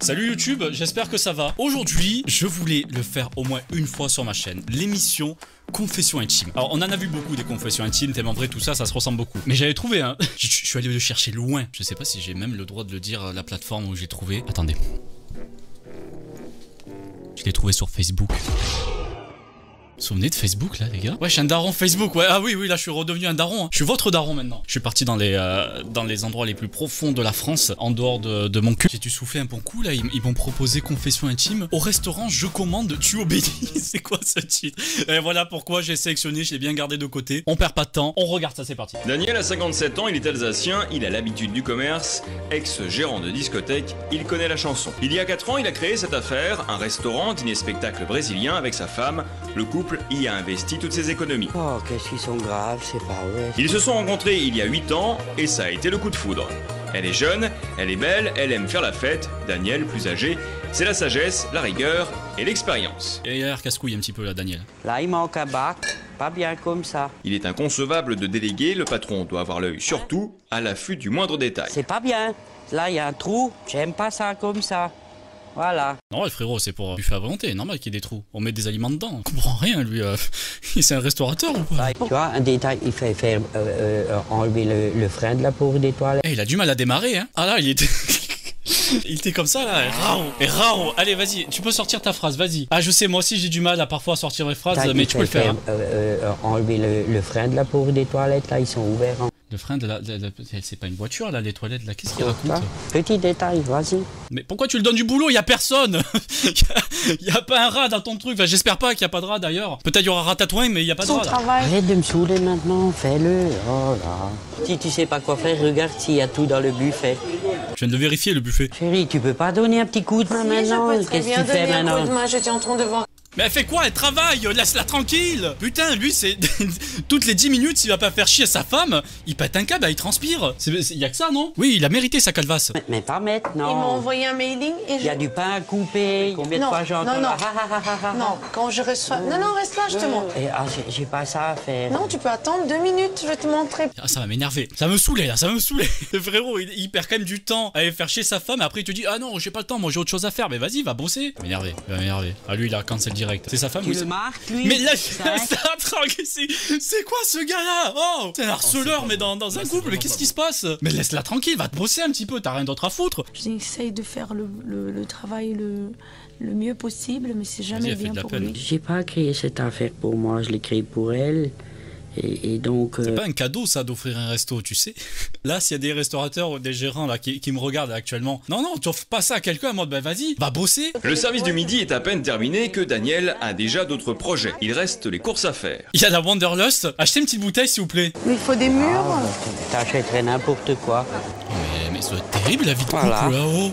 Salut YouTube, j'espère que ça va. Aujourd'hui, je voulais le faire au moins une fois sur ma chaîne. L'émission Confessions intimes. Alors, on en a vu beaucoup des confessions intimes, tellement vrai, tout ça, ça se ressemble beaucoup. Mais j'avais trouvé un... Je suis allé le chercher loin. Je sais pas si j'ai même le droit de le dire, la plateforme où j'ai trouvé. Attendez. Je l'ai trouvé sur Facebook. Vous vous souvenez de Facebook là les gars? Ouais, je suis un daron Facebook, ouais. Ah oui, là je suis redevenu un daron, hein. Je suis votre daron maintenant. Je suis parti dans les endroits les plus profonds de la France, en dehors de mon cul. J'ai dû souffler un bon coup là, ils m'ont proposé confession intime. Au restaurant, je commande, tu obéis. C'est quoi ce titre? Et voilà pourquoi j'ai sélectionné, je l'ai bien gardé de côté. On perd pas de temps, on regarde ça, c'est parti. Daniel a 57 ans, il est alsacien, il a l'habitude du commerce, ex-gérant de discothèque, il connaît la chanson. Il y a 4 ans, il a créé cette affaire, un restaurant, dîner-spectacle brésilien avec sa femme. Le couple y a investi toutes ses économies. Oh, qu'est-ce qu'ils sont graves, c'est pas vrai. Ils se sont rencontrés il y a 8 ans et ça a été le coup de foudre. Elle est jeune, elle est belle, elle aime faire la fête. Daniel, plus âgé, c'est la sagesse, la rigueur et l'expérience. Et il a l'air casse-couille un petit peu là, Daniel. Là, il manque un bac, pas bien comme ça. Il est inconcevable de déléguer, le patron doit avoir l'œil surtout à l'affût du moindre détail. C'est pas bien. Là, il y a un trou, j'aime pas ça comme ça. Voilà. Non, le frérot, c'est pour buffet à volonté, normal qu'il y ait des trous. On met des aliments dedans, on comprend rien lui. C'est un restaurateur ou quoi? Tu vois, un détail, il fait faire enlever le frein de la pauvre des toilettes. Eh, il a du mal à démarrer, hein. Ah là, il était... Il était comme ça là, et rao. Allez, vas-y, tu peux sortir ta phrase, vas-y. Ah, je sais, moi aussi j'ai du mal à parfois sortir mes phrases, mais tu peux le faire. Enlever le frein de la pauvre des toilettes, là, ils sont ouverts. Le frein de la c'est pas une voiture là, les toilettes là, qu'est-ce qu'il raconte? Petit détail, vas-y. Mais pourquoi tu le donnes du boulot? Y a personne. y a pas un rat dans ton truc. Enfin, j'espère pas qu'il y a pas de rat d'ailleurs. Peut-être il y aura ratatouin, mais y a pas de rat. Arrête de me saouler maintenant, fais-le. Oh là. Si tu sais pas quoi faire, regarde s'il y a tout dans le buffet. Je viens de le vérifier le buffet. Chérie, tu peux pas donner un petit coup de main maintenant? Qu'est-ce que tu fais maintenant? J'étais en train de voir. Mais elle fait quoi? Elle travaille, laisse-la tranquille. Putain, lui c'est... Toutes les 10 minutes, s'il va pas faire chier sa femme, il pète un câble, il transpire. Y a que ça, non? Oui, il a mérité sa calvasse. Mais pas maintenant. Ils m'ont envoyé un mailing et Il y a du pain à couper. Combien de fois j'entends? Non, quand je reçois... Non, reste là, je te montre. J'ai pas ça à faire. Non, tu peux attendre 2 minutes, je vais te montrer. Ah, ça va m'énerver. Ça me saoulait, là, ça me saoulait. Le frérot, il perd quand même du temps à aller faire chier sa femme, et après il te dit, ah non, j'ai pas le temps, moi j'ai autre chose à faire. Mais vas-y, va bosser. Il va m'énerver. Ah, lui, il a cancel direct. C'est sa femme. Tu le marques, lui? Mais là, c'est quoi ce gars-là? Oh, c'est un harceleur, mais dans un couple, mais qu'est-ce qui se passe? Mais laisse-la tranquille, va te bosser un petit peu, t'as rien d'autre à foutre. J'essaye de faire le travail le mieux possible, mais c'est jamais bien pour lui. J'ai pas créé cette affaire pour moi, je l'ai créée pour elle. Et donc... C'est pas un cadeau ça d'offrir un resto, tu sais. Là, s'il y a des restaurateurs ou des gérants là qui me regardent actuellement, non, tu offres pas ça à quelqu'un en mode bah vas-y, va bosser. Le service du midi est à peine terminé que Daniel a déjà d'autres projets. Il reste les courses à faire. Il y a la Wanderlust. Achetez une petite bouteille s'il vous plaît. Mais il faut des murs. T'achèterais n'importe quoi. Mais ça doit être terrible la vie de couple Voilà. là-haut.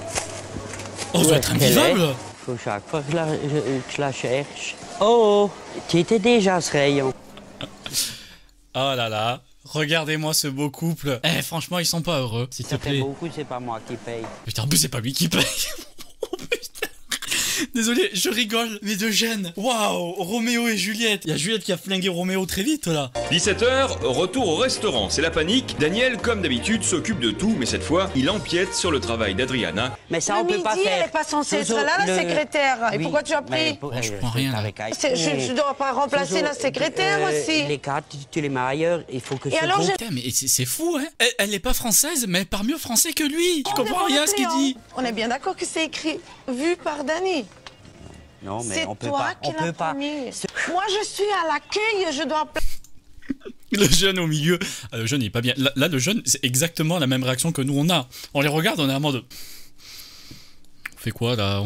Oh, ça doit être invivable. Faut chaque fois que je la cherche. Oh, tu étais déjà à ce rayon. Oh là là, regardez-moi ce beau couple. Eh, franchement, ils sont pas heureux, s'il te Ça fait plaît. beaucoup, c'est pas moi qui paye. Putain, en plus, c'est pas lui qui paye. Oh putain. Désolé, je rigole, mais de gêne. Waouh, Roméo et Juliette. Il y a Juliette qui a flingué Roméo très vite là. 17h, retour au restaurant, c'est la panique. Daniel, comme d'habitude, s'occupe de tout, mais cette fois, il empiète sur le travail d'Adriana. Mais ça, on peut pas faire. Elle est pas censée être là, la secrétaire. Et pourquoi tu as pris? Je comprends rien là. Je dois pas remplacer la secrétaire aussi. Les cartes, tu les mets ailleurs, il faut que Et alors, Putain, mais c'est fou, hein. Elle est pas française, mais elle parle mieux français que lui. Je comprends rien à ce qu'il dit. On est bien d'accord que c'est écrit vu par Dani. Non, mais C'est on peut toi pas. qui l'as promis. Moi, je suis à l'accueil, je dois... Le jeune au milieu. Le jeune il est pas bien. Là, le jeune, c'est exactement la même réaction que nous on a. On les regarde, on est en mode... On fait quoi là?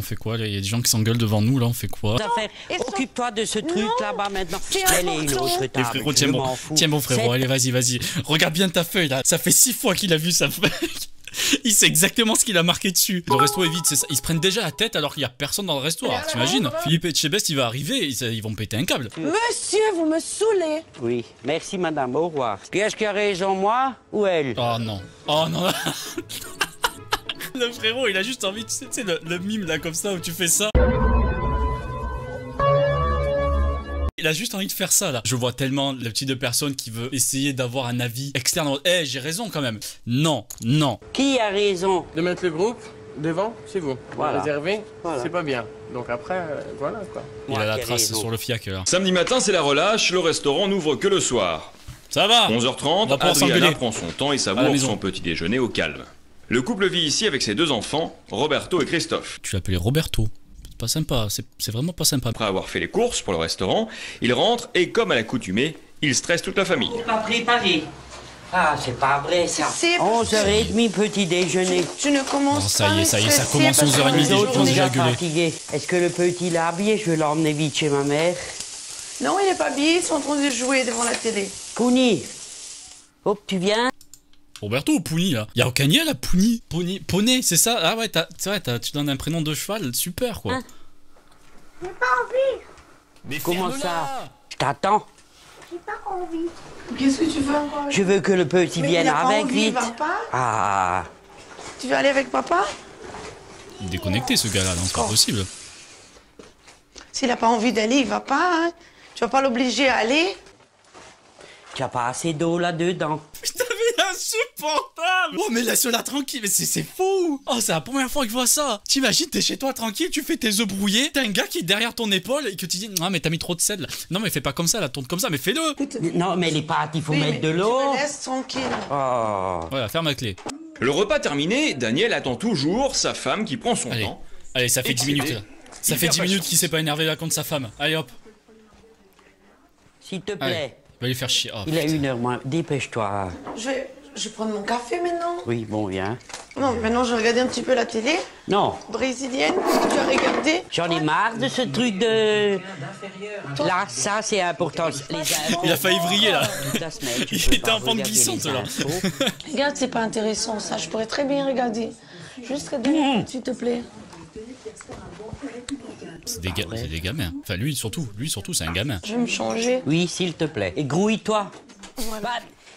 Il y a des gens qui s'engueulent devant nous là, on fait quoi? Occupe-toi de ce truc là-bas maintenant. C'est l'autre Les table. frérots, tiens mon frérot, allez vas-y. Regarde bien ta feuille là. Ça fait 6 fois qu'il a vu sa feuille. Il sait exactement ce qu'il a marqué dessus. Le resto est vide, c'est ça. Ils se prennent déjà la tête alors qu'il y a personne dans le resto. Alors t'imagines? Philippe Etchebest il va arriver, ils vont péter un câble. Monsieur, vous me saoulez. Oui, merci madame, au revoir. Qui est-ce qui a raison, moi ou elle? Oh non. Le frérot il a juste envie, tu sais le mime là comme ça où tu fais ça. Il a juste envie de faire ça là. Je vois tellement le type de personne qui veut essayer d'avoir un avis externe. Eh, j'ai raison quand même. Non. Qui a raison? De mettre le groupe devant, c'est vous. Voilà. Réservé, Voilà. c'est pas bien. Donc après, voilà quoi. Il a la Quelle trace raison. sur le fiac là. Samedi matin, c'est la relâche, le restaurant n'ouvre que le soir. Ça va. 11h30, On va pouvoir Adriana s'engueuler. prend son temps et À savoure la maison. son petit déjeuner au calme. Le couple vit ici avec ses 2 enfants, Roberto et Christophe. Tu l'appelais Roberto. C'est pas sympa, c'est vraiment pas sympa. Après avoir fait les courses pour le restaurant, il rentre et comme à l'accoutumée, il stresse toute la famille. Pas préparé. Ah, c'est pas vrai ça. C'est- 11h30, petit déjeuner. Je ne commence Oh, ça pas y est, à ça y est, ça stresser commence parce que 11h30, Les je autres sont pense déjà déjà gueulé. fatigués. Est-ce que le petit l'a habillé? Je vais l'emmener vite chez ma mère. Non, il n'est pas habillé, ils sont en train de jouer devant la télé. Pouni. Hop, tu viens? Roberto ou Pouni là? Y'a aucun lien là, Pouni? Poney, c'est ça? Ah ouais, c'est vrai, tu donnes un prénom de cheval, super quoi. Hein? Mais Comment ferme-la. ça? Je t'attends. Qu'est-ce que tu veux encore? Je veux que le petit Mais vienne il a pas avec envie, il vite. va pas? Ah. Tu veux aller avec papa? Il est déconnecté ce gars là, non, c'est pas possible. S'il n'a pas envie d'aller, il va pas. Hein. Tu vas pas l'obliger à aller. Tu as pas assez d'eau là-dedans. Putain, mais il est insupportable! Oh, mais laisse-la tranquille, mais c'est fou! Oh, c'est la première fois que je vois ça! T'imagines, t'es chez toi tranquille, tu fais tes œufs brouillés, t'as un gars qui est derrière ton épaule et que tu dis, ah, mais t'as mis trop de sel. Non, mais fais pas comme ça, là, tourne comme ça, mais fais-le! Non, mais les pâtes, il faut Oui, mettre mais de l'eau. Tu me laisses tranquille. Oh. Voilà, ferme la clé. Le repas terminé, Daniel attend toujours sa femme qui prend son Allez, temps. allez, ça fait 10 Excédé. minutes là. Ça Il fait perd 10 minutes patience. qu'il s'est pas énervé là contre sa femme. Allez hop, S'il te allez. plaît. Il va lui faire chier. Oh, Il est putain. 1h moins. Dépêche-toi. Je vais prendre mon café maintenant. Oui, bon, viens. Non, maintenant je vais regarder un petit peu la télé Non, brésilienne. Tu as regardé? j'en ai marre de ce truc de... Là, ça, c'est important. Il a failli vriller là. La semaine, tu Il peux était pas en pente regarder glissante, les là. infos. Regarde, c'est pas intéressant ça. Je pourrais très bien regarder. Juste regarde, s'il te plaît. C'est des gamins. Enfin, lui surtout, c'est un gamin. Je vais me changer. Oui, s'il te plaît. Et grouille-toi. Voilà.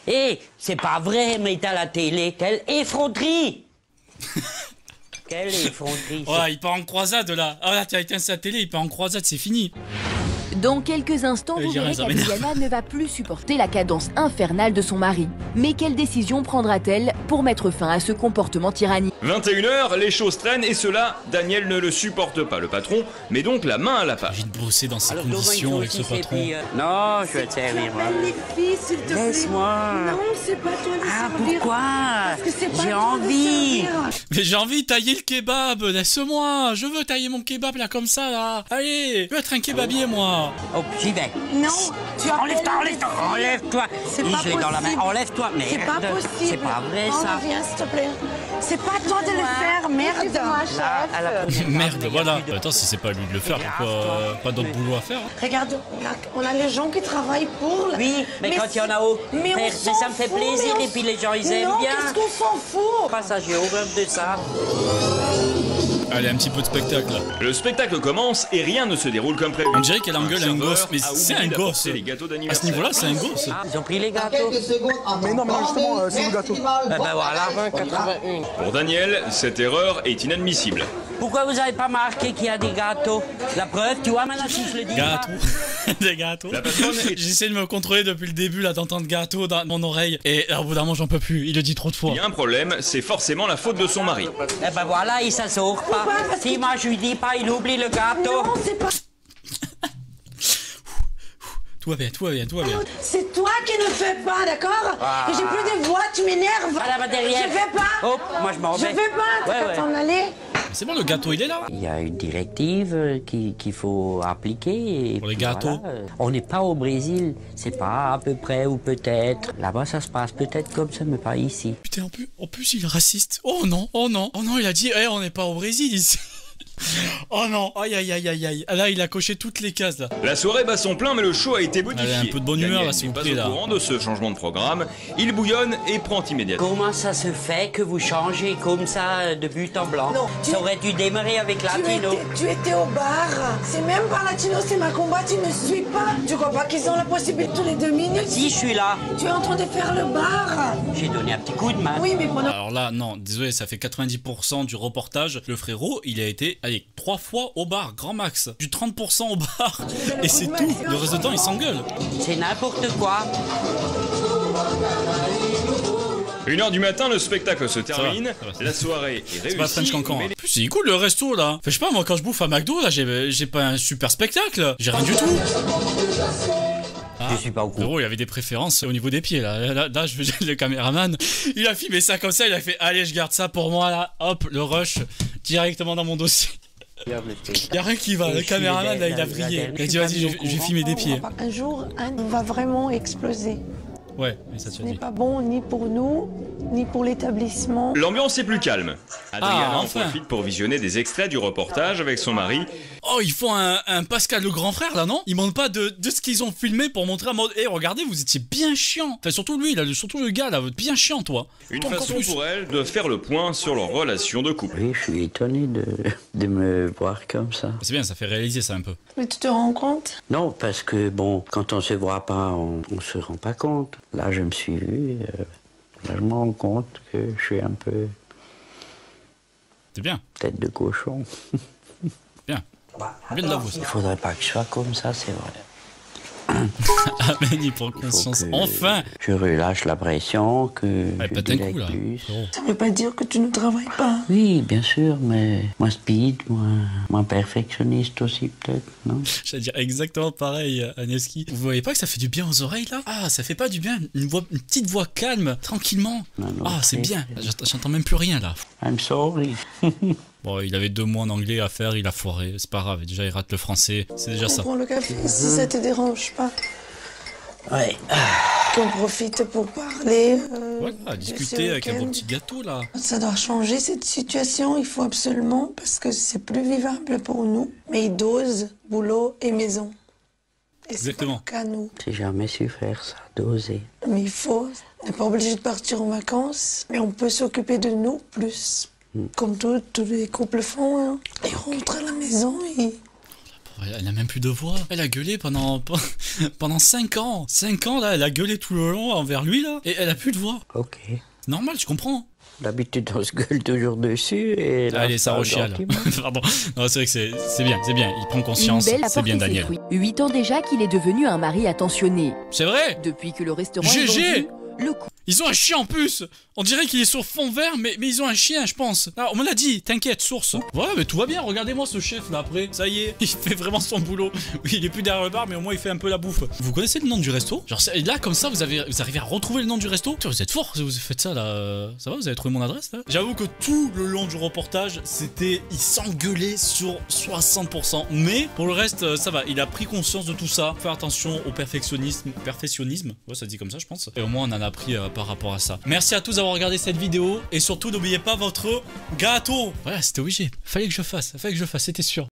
Hé, c'est pas vrai, mais t'as la télé. Quelle effronterie. Quelle effronterie. Oh, il part en croisade là. Ah là, tu as éteint sa télé, il part en croisade, c'est fini. Dans quelques instants, Allez, vous j'ai verrez rien, ça m'énerve. qu'Adriana ne va plus supporter la cadence infernale de son mari. Mais quelle décision prendra-t-elle pour mettre fin à ce comportement tyrannique? 21h, les choses traînent et cela, Daniel ne le supporte pas, le patron, met donc la main à la pâte. J'ai envie de bosser dans ces Alors, conditions avec ce Dommage, patron. puis, Non, je vais te servir, moi. s'il te Laisse-moi. Non, c'est pas toi de Ah, servir. pourquoi? Parce que c'est pas J'ai toi de envie. servir. Mais j'ai envie de tailler le kebab, laisse-moi. Je veux tailler mon kebab là comme ça là. Allez, je veux être un kebabier moi. Oh, j'y vais. Non, tu as Enlève-toi, enlève-toi, enlève-toi. C'est pas Je l'ai dans la main. possible. Enlève-toi, merde. C'est pas possible. C'est pas vrai, ça. Viens, s'il te plaît. C'est pas toi de le faire, merde. Là, à la première Merde, fois, voilà. il y a Attends, si c'est pas à lui de le faire, pourquoi pas d'autre boulot à faire hein? Regarde, on a les gens qui travaillent pour. Oui, mais quand il y en a au... Mais, on Mais s'en ça me fait fout, plaisir mais on et puis les gens, ils aiment non, bien. qu'est-ce qu'on s'en fout? Pas ça, j'ai horreur de ça. Allez, un petit peu de spectacle là. Le spectacle commence et rien ne se déroule comme prévu. On dirait qu'elle engueule un serveur gosse, mais a c'est oublié un gosse. d'apporter les gâteaux À ce d'anniversaire. niveau-là, c'est un gosse. Ils ont pris les gâteaux. Mais non, mais justement, c'est le gâteau. Eh ben voilà. 81. Pour Daniel, cette erreur est inadmissible. Pourquoi vous n'avez pas marqué qu'il y a des gâteaux? La preuve, tu vois, maintenant si je le dis. Gâteau. Des gâteaux. La patronne est- J'essaie de me contrôler depuis le début là d'entendre gâteau dans mon oreille. Et au bout d'un moment, j'en peux plus. Il le dit trop de fois. Il y a un problème, c'est forcément la faute de son mari. Eh ben voilà, il s'assort pas. Si moi je lui dis pas, il oublie le gâteau. Non, c'est pas. Tout va bien, tout va bien, tout va bien. C'est toi qui ne fais pas, d'accord? Et j'ai plus de voix, tu m'énerves. Ah, là-bas derrière. Je vais pas. Hop, moi je m'en Je vais. vais pas, t'as qu'à t'en aller. C'est bon, le gâteau, il est là. Il y a une directive qu'il faut appliquer. Et Pour les puis gâteaux. voilà. On n'est pas au Brésil, c'est pas à peu près ou peut-être. Là-bas, ça se passe peut-être comme ça, mais pas ici. Putain, en plus, il est raciste. Oh non, oh non, oh non, il a dit, on n'est pas au Brésil ici. Oh non, aïe aïe aïe aïe aïe. Là, il a coché toutes les cases là. La soirée bat son plein, mais le show a été modifié. Allez, un peu de bonne humeur, Daniel là, s'il n'est vous pas plaît, au là. courant de ce changement de programme. Il bouillonne et prend immédiatement. Comment ça se fait que vous changez comme ça de but en blanc? Non, Ça aurait dû démarrer avec Latino. Tu étais au bar. C'est même pas Latino, c'est ma combat, tu ne suis pas. Tu crois pas qu'ils ont la possibilité tous les 2 minutes? Si, je suis là. Tu es en train de faire le bar. J'ai donné un petit coup de main. Oui, mais pendant. Alors là, non, désolé, ça fait 90% du reportage. Le frérot, il a été, allez, 3 fois au bar, grand max. Du 30% au bar. Et c'est tout. Le reste du temps, il s'engueule. C'est n'importe quoi. 1h du matin, le spectacle se termine, ça va. la soirée est réussie. C'est pas French Cancan. mais En plus, c'est cool le resto là. Enfin, je sais pas, moi quand je bouffe à McDo là, j'ai pas un super spectacle. J'ai rien du tout. Je suis pas au courant. Gros, il y avait des préférences au niveau des pieds là, je veux dire, le caméraman, il a filmé ça comme ça, il a fait allez, je garde ça pour moi là, hop, le rush directement dans mon dossier. Il y a rien qui va, le caméraman là, il a vrillé. Il a dit vas-y, je vais filmer des pieds. Un jour, Anne va vraiment exploser. Ouais, mais ça tu Ce as n'est dit. pas bon ni pour nous, ni pour l'établissement. l'ambiance est plus calme. Adriana en enfin. profite pour visionner des extraits du reportage avec son mari. Oh, ils font un Pascal le grand frère là, non? Ils montrent pas de ce qu'ils ont filmé pour montrer en mode hé, regardez, vous étiez bien chiant. Enfin, surtout lui, là, surtout le gars là, bien chiant toi. Une Toi, encore façon plus. pour elle de faire le point sur leur relation de couple. Oui, je suis étonné de me voir comme ça. C'est bien, ça fait réaliser ça un peu. Mais tu te rends compte? Non, parce que bon, quand on se voit pas, on se rend pas compte. Là, je me suis vu, là, je me rends compte que je suis un peu C'est bien, tête de cochon. bien. Bien de l'avouer ça. Il faudrait pas que je sois comme ça, c'est vrai. Amen, il prend Il faut conscience. que Enfin. je relâche la pression, que Ouais, je pète un coup délègue là. plus. Frérot. Ça veut pas dire que tu ne travailles pas. Oui, bien sûr, mais moins speed, moins perfectionniste aussi peut-être, non? J'allais dire exactement pareil, Aneski. Vous voyez pas que ça fait du bien aux oreilles là? Ah, ça fait pas du bien, une petite voix calme, tranquillement. Non, non, Ah, c'est très bien. bien. J'entends même plus rien là. I'm sorry. Bon, il avait 2 mois en anglais à faire, il a foiré. C'est pas grave, déjà il rate le français. C'est déjà On ça. prend le café si ça te dérange pas. Ouais. Qu'on profite pour parler. Voilà, de discuter ce avec un bon week-end. petit gâteau là. Ça doit changer cette situation, il faut absolument, parce que c'est plus vivable pour nous. Mais il dose boulot et maison. Et c'est pas Exactement. le cas, nous. J'ai jamais su faire ça, doser. Mais il faut. On n'est pas obligé de partir en vacances, mais on peut s'occuper de nous plus. Comme tous les couples font. Hein. Ils rentrent à la maison et... Elle a même plus de voix. Elle a gueulé pendant 5 ans. 5 ans là, elle a gueulé tout le long envers lui là. Et elle a plus de voix. Ok. Normal, je comprends. D'habitude, on se gueule toujours dessus et là, Allez, ça parle rechiale. gentiment. Pardon. Non, c'est vrai que c'est bien, c'est bien. Il prend Une conscience. belle a C'est porté bien, ses Daniel. fruits. 8 ans déjà qu'il est devenu un mari attentionné. C'est vrai. Depuis que le restaurant est GG. vendu, le couple Ils ont un chien en plus. On dirait qu'il est sur fond vert, mais ils ont un chien, je pense. Ah, on me l'a dit, t'inquiète, source. Ouais, mais tout va bien, regardez-moi ce chef là après. Ça y est, il fait vraiment son boulot. Oui, il est plus derrière le bar, mais au moins il fait un peu la bouffe. Vous connaissez le nom du resto? Genre là, comme ça, vous arrivez à retrouver le nom du resto? Putain, vous êtes fort, vous faites ça là. Ça va, vous avez trouvé mon adresse là? J'avoue que tout le long du reportage, il s'engueulait sur 60%. Mais pour le reste, ça va, il a pris conscience de tout ça. Faire attention au perfectionnisme. Ouais, ça se dit comme ça, je pense. Et au moins, on en a appris par rapport à ça. Merci à tous d'avoir regardé cette vidéo. Et surtout, n'oubliez pas votre gâteau. Voilà, c'était obligé. Fallait que je fasse, c'était sûr.